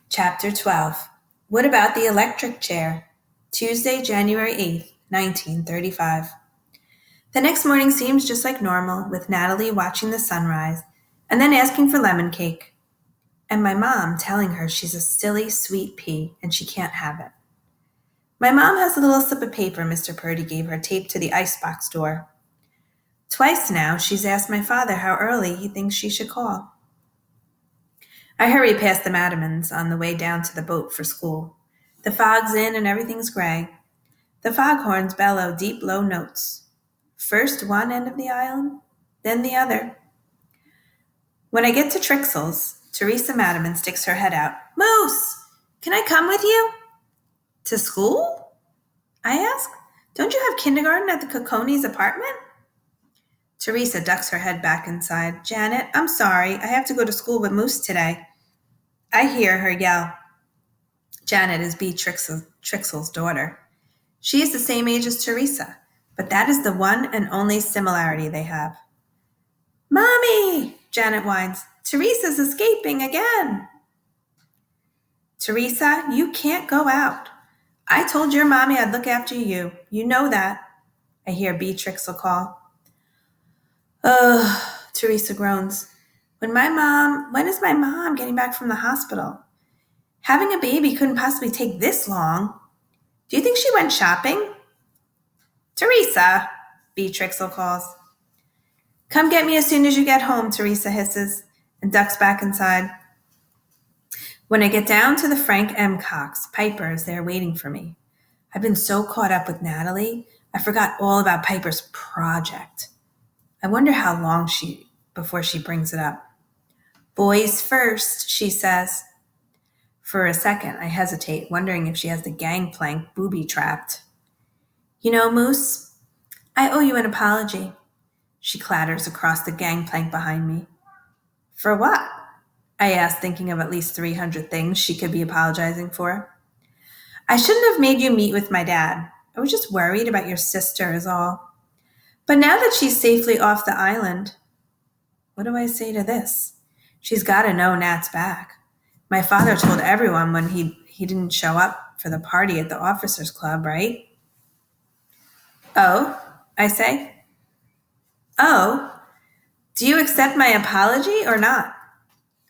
Chapter 12. What about the electric chair? Tuesday, January 8th, 1935. The next morning seems just like normal, with Natalie watching the sunrise and then asking for lemon cake, and my mom telling her she's a silly sweet pea and she can't have it. My mom has a little slip of paper Mr. Purdy gave her taped to the icebox door. Twice now she's asked my father how early he thinks she should call. I hurry past the Madamans on the way down to the boat for school. The fog's in and everything's gray. The foghorns bellow deep, low notes. First one end of the island, then the other. When I get to Trixel's, Teresa Madaman sticks her head out. "Moose, can I come with you?" "To school?" I ask. "Don't you have kindergarten at the Cacone's apartment?" Teresa ducks her head back inside. "Janet, I'm sorry. I have to go to school with Moose today." I hear her yell. Janet is B. Trixel's daughter. She is the same age as Teresa, but that is the one and only similarity they have. "Mommy," Janet whines, "Teresa's escaping again." "Teresa, you can't go out. I told your mommy I'd look after you. You know that," I hear B. Trixel call. "Ugh," Teresa groans. When is my mom getting back from the hospital? Having a baby couldn't possibly take this long. Do you think she went shopping?" "Teresa," B. Trixel calls. "Come get me as soon as you get home," Teresa hisses, and ducks back inside. When I get down to the Frank M. Cox, Piper is there waiting for me. I've been so caught up with Natalie, I forgot all about Piper's project. I wonder how long before she brings it up. "Boys first," she says. For a second, I hesitate, wondering if she has the gangplank booby-trapped. "You know, Moose, I owe you an apology." She clatters across the gangplank behind me. "For what?" I ask, thinking of at least 300 things she could be apologizing for. "I shouldn't have made you meet with my dad. I was just worried about your sister is all. But now that she's safely off the island," what do I say to this? She's got to know Nat's back. My father told everyone when he didn't show up for the party at the officers' club, right? "Oh," I say. "Oh, do you accept my apology or not?"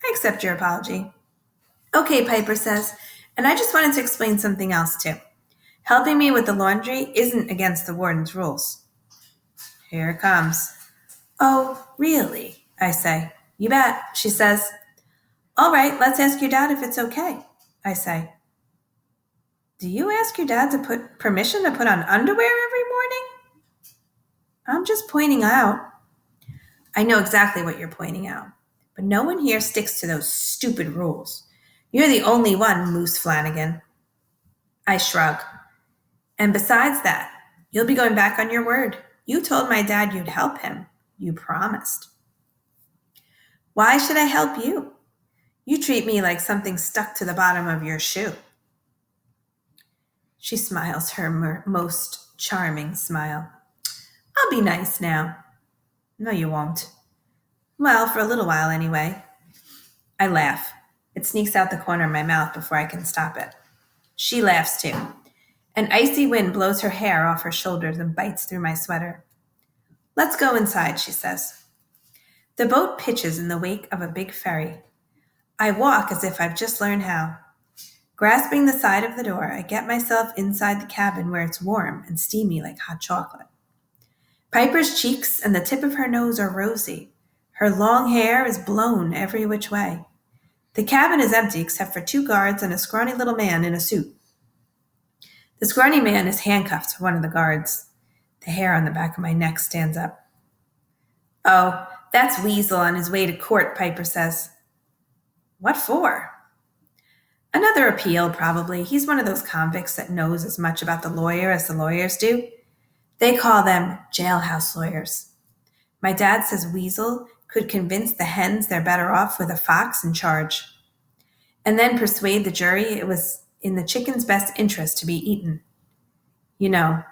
"I accept your apology." "Okay," Piper says, "and I just wanted to explain something else too. Helping me with the laundry isn't against the warden's rules." Here it comes. "Oh, really?" I say. "You bet," she says. "All right, let's ask your dad if it's okay," I say. "Do you ask your dad to put permission to put on underwear every morning?" "I'm just pointing out." "I know exactly what you're pointing out, but no one here sticks to those stupid rules. You're the only one, Moose Flanagan." I shrug. "And besides that, you'll be going back on your word. You told my dad you'd help him. You promised." "Why should I help you? You treat me like something stuck to the bottom of your shoe." She smiles her most charming smile. "I'll be nice now." "No, you won't." "Well, for a little while anyway." I laugh. It sneaks out the corner of my mouth before I can stop it. She laughs too. An icy wind blows her hair off her shoulders and bites through my sweater. "Let's go inside," she says. The boat pitches in the wake of a big ferry. I walk as if I've just learned how. Grasping the side of the door, I get myself inside the cabin where it's warm and steamy like hot chocolate. Piper's cheeks and the tip of her nose are rosy. Her long hair is blown every which way. The cabin is empty except for 2 guards and a scrawny little man in a suit. The scrawny man is handcuffed to one of the guards. The hair on the back of my neck stands up. "Oh, that's Weasel on his way to court," Piper says. "What for?" "Another appeal, probably. He's one of those convicts that knows as much about the lawyer as the lawyers do. They call them jailhouse lawyers. My dad says Weasel could convince the hens they're better off with a fox in charge, and then persuade the jury it was in the chicken's best interest to be eaten. You know,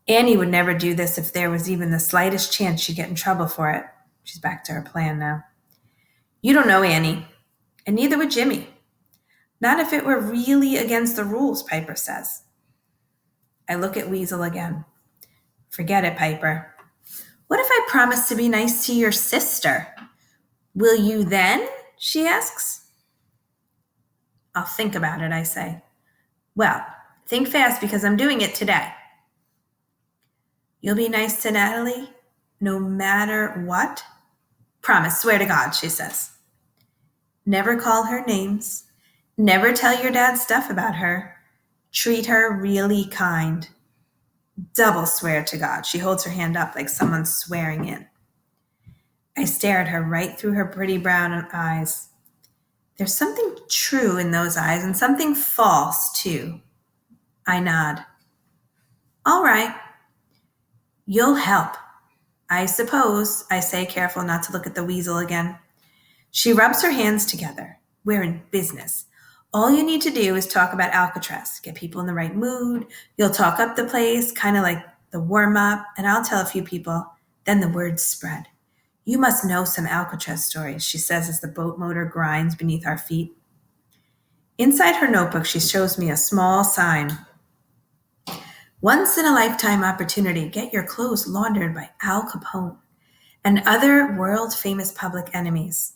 Annie would never do this if there was even the slightest chance she'd get in trouble for it." She's back to her plan now. "You don't know Annie, and neither would Jimmy. Not if it were really against the rules, Piper says. I look at Weasel again. Forget it, Piper. What if I promise to be nice to your sister? Will you then? She asks. I'll think about it, I say. Well, think fast because I'm doing it today. You'll be nice to Natalie no matter what? Promise, swear to God, she says. Never call her names. Never tell your dad stuff about her. Treat her really kind. Double swear to God. She holds her hand up like someone's swearing in. I stare at her right through her pretty brown eyes. There's something true in those eyes and something false, too. I nod. All right. You'll help. I suppose, I say, careful not to look at the weasel again. She rubs her hands together. We're in business. All you need to do is talk about Alcatraz, get people in the right mood. You'll talk up the place, kind of like the warm-up, and I'll tell a few people. Then the words spread. You must know some Alcatraz stories, she says as the boat motor grinds beneath our feet. Inside her notebook, she shows me a small sign. Once-in-a-lifetime opportunity. Get your clothes laundered by Al Capone and other world-famous public enemies.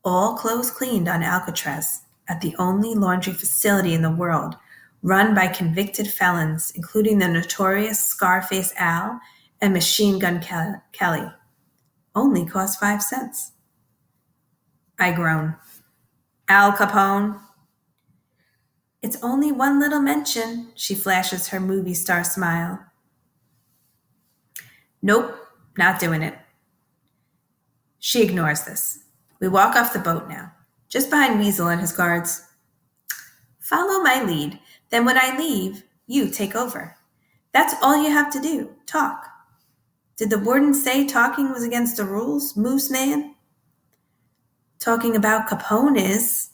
All clothes cleaned on Alcatraz at the only laundry facility in the world run by convicted felons, including the notorious Scarface Al and Machine Gun Kelly. Only cost 5 cents. I groan. Al Capone. It's only one little mention, she flashes her movie star smile. Nope, not doing it. She ignores this. We walk off the boat now, just behind Weasel and his guards. Follow my lead. Then when I leave, you take over. That's all you have to do. Talk. Did the warden say talking was against the rules, Moose Man? Talking about Capone is.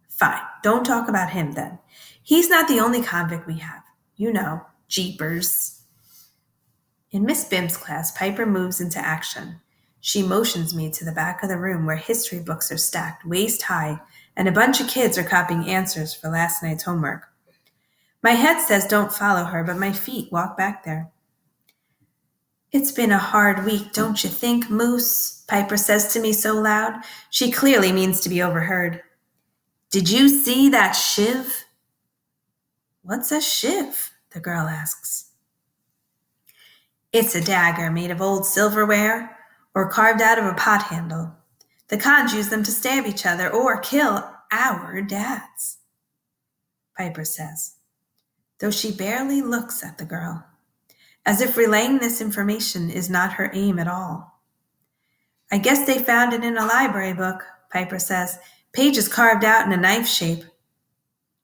Fine, don't talk about him then. He's not the only convict we have. You know, jeepers. In Miss Bim's class, Piper moves into action. She motions me to the back of the room where history books are stacked waist high and a bunch of kids are copying answers for last night's homework. My head says don't follow her, but my feet walk back there. It's been a hard week, don't you think, Moose? Piper says to me so loud. She clearly means to be overheard. Did you see that shiv? What's a shiv? The girl asks. It's a dagger made of old silverware or carved out of a pot handle. The cons use them to stab each other or kill our dads, Piper says, though she barely looks at the girl, as if relaying this information is not her aim at all. I guess they found it in a library book, Piper says, pages carved out in a knife shape.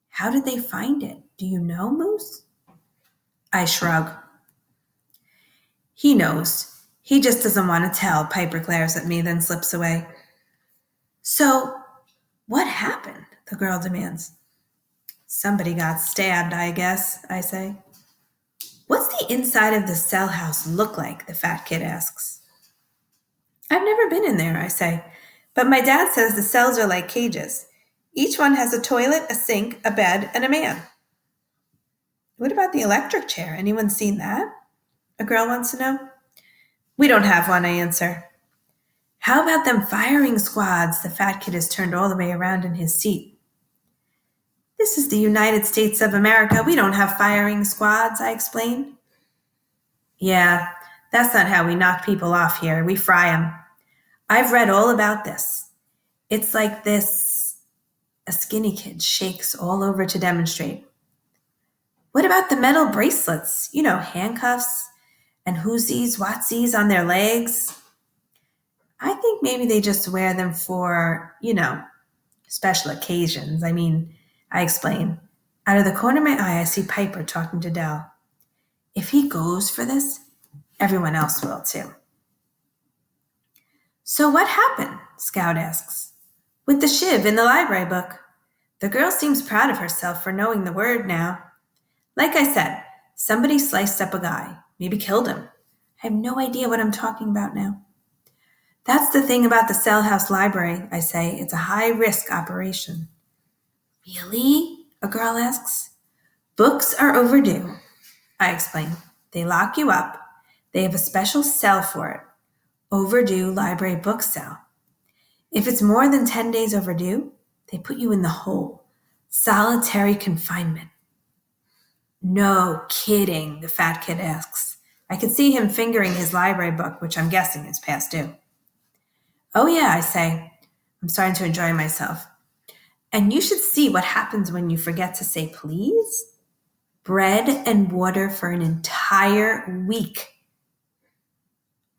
How did they find it? Do you know, Moose? I shrug. He knows. He just doesn't want to tell, Piper glares at me, then slips away. So, what happened? The girl demands. Somebody got stabbed, I guess, I say. What's the inside of the cell house look like? The fat kid asks. I've never been in there, I say, but my dad says the cells are like cages. Each one has a toilet, a sink, a bed, and a man. What about the electric chair? Anyone seen that? A girl wants to know. We don't have one, I answer. How about them firing squads? The fat kid is turned all the way around in his seat. This is the United States of America. We don't have firing squads, I explain. Yeah, that's not how we knock people off here. We fry them. I've read all about this. It's like this. A skinny kid shakes all over to demonstrate. What about the metal bracelets? You know, handcuffs and whoosies, whatsies on their legs? I think maybe they just wear them for, special occasions. I explain. Out of the corner of my eye, I see Piper talking to Dell. If he goes for this, everyone else will too. So what happened? Scout asks. With the shiv in the library book. The girl seems proud of herself for knowing the word now. Like I said, somebody sliced up a guy, maybe killed him. I have no idea what I'm talking about now. That's the thing about the cell house library, I say. It's a high-risk operation. Really? A girl asks. Books are overdue, I explain. They lock you up. They have a special cell for it. Overdue library book cell. If it's more than 10 days overdue, they put you in the hole. Solitary confinement. No kidding, the fat kid asks. I could see him fingering his library book, which I'm guessing is past due. Oh, yeah, I say. I'm starting to enjoy myself. And you should see what happens when you forget to say please. Bread and water for an entire week.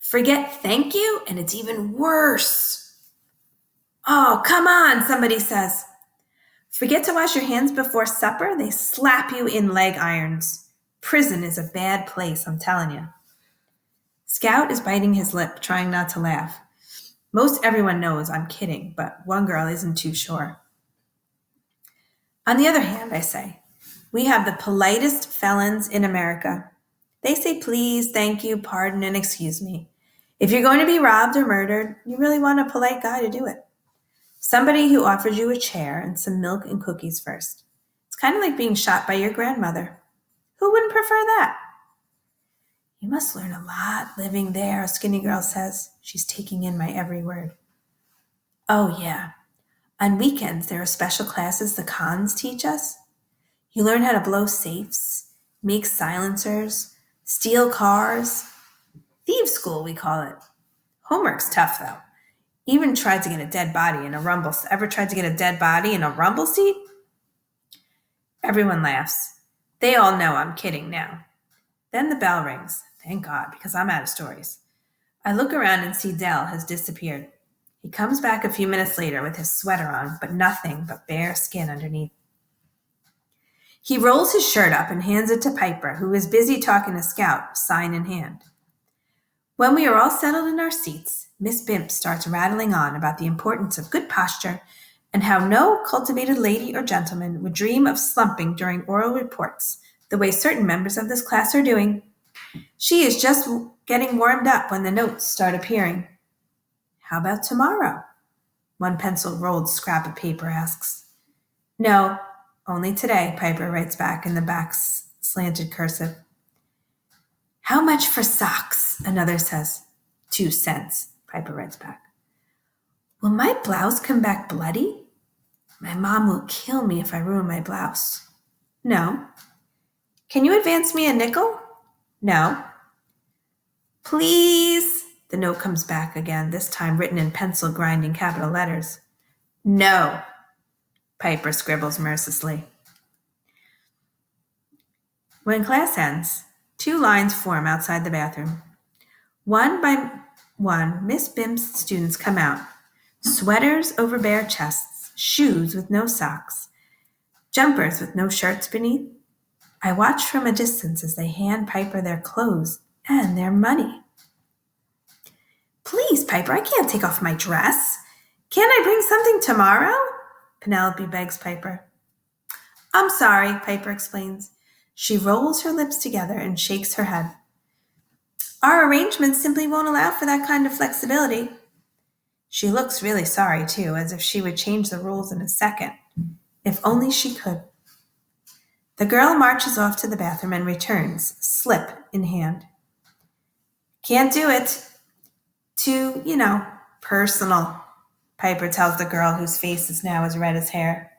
Forget thank you, and it's even worse. Oh, come on, somebody says. Forget to wash your hands before supper, they slap you in leg irons. Prison is a bad place, I'm telling you. Scout is biting his lip, trying not to laugh. Most everyone knows I'm kidding, but one girl isn't too sure. On the other hand, I say, we have the politest felons in America. They say please, thank you, pardon, and excuse me. If you're going to be robbed or murdered, you really want a polite guy to do it. Somebody who offers you a chair and some milk and cookies first. It's kind of like being shot by your grandmother. Who wouldn't prefer that? You must learn a lot living there, a skinny girl says. She's taking in my every word. Oh, yeah. On weekends, there are special classes the cons teach us. You learn how to blow safes, make silencers, steal cars. Thieves' school, we call it. Homework's tough, though. Even tried to get a dead body in a rumble. Ever tried to get a dead body in a rumble seat? Everyone laughs. They all know I'm kidding now. Then the bell rings. Thank God, because I'm out of stories. I look around and see Dell has disappeared. He comes back a few minutes later with his sweater on, but nothing but bare skin underneath. He rolls his shirt up and hands it to Piper, who is busy talking to Scout, sign in hand. When we are all settled in our seats, Miss Bimp starts rattling on about the importance of good posture and how no cultivated lady or gentleman would dream of slumping during oral reports the way certain members of this class are doing. She is just getting warmed up when the notes start appearing. How about tomorrow? One pencil-rolled scrap of paper asks. No, only today, Piper writes back in the back's slanted cursive. How much for socks? Another says. 2 cents, Piper writes back. Will my blouse come back bloody? My mom will kill me if I ruin my blouse. No. Can you advance me a nickel? No. Please. The note comes back again, this time written in pencil grinding capital letters. No. Piper scribbles mercilessly. When class ends, 2 lines form outside the bathroom. One by one, Miss Bimp's students come out. Sweaters over bare chests, shoes with no socks, jumpers with no shirts beneath. I watch from a distance as they hand Piper their clothes and their money. Please, Piper, I can't take off my dress. Can't I bring something tomorrow? Penelope begs Piper. I'm sorry, Piper explains. She rolls her lips together and shakes her head. Our arrangements simply won't allow for that kind of flexibility. She looks really sorry, too, as if she would change the rules in a second. If only she could. The girl marches off to the bathroom and returns, slip in hand. Can't do it. Too, personal, Piper tells the girl whose face is now as red as hair.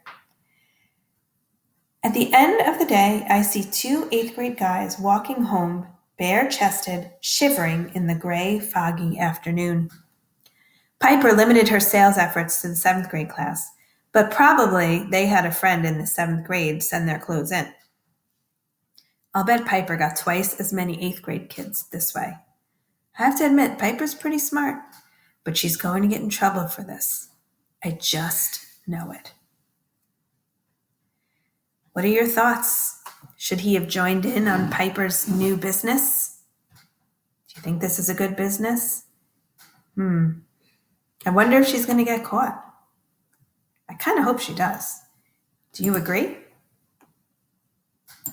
At the end of the day, I see 2 8th-grade guys walking home, bare-chested, shivering in the gray, foggy afternoon. Piper limited her sales efforts to the 7th grade class, but probably they had a friend in the 7th grade send their clothes in. I'll bet Piper got twice as many 8th grade kids this way. I have to admit, Piper's pretty smart, but she's going to get in trouble for this. I just know it. What are your thoughts? Should he have joined in on Piper's new business? Do you think this is a good business? I wonder if she's going to get caught. I kind of hope she does. Do you agree?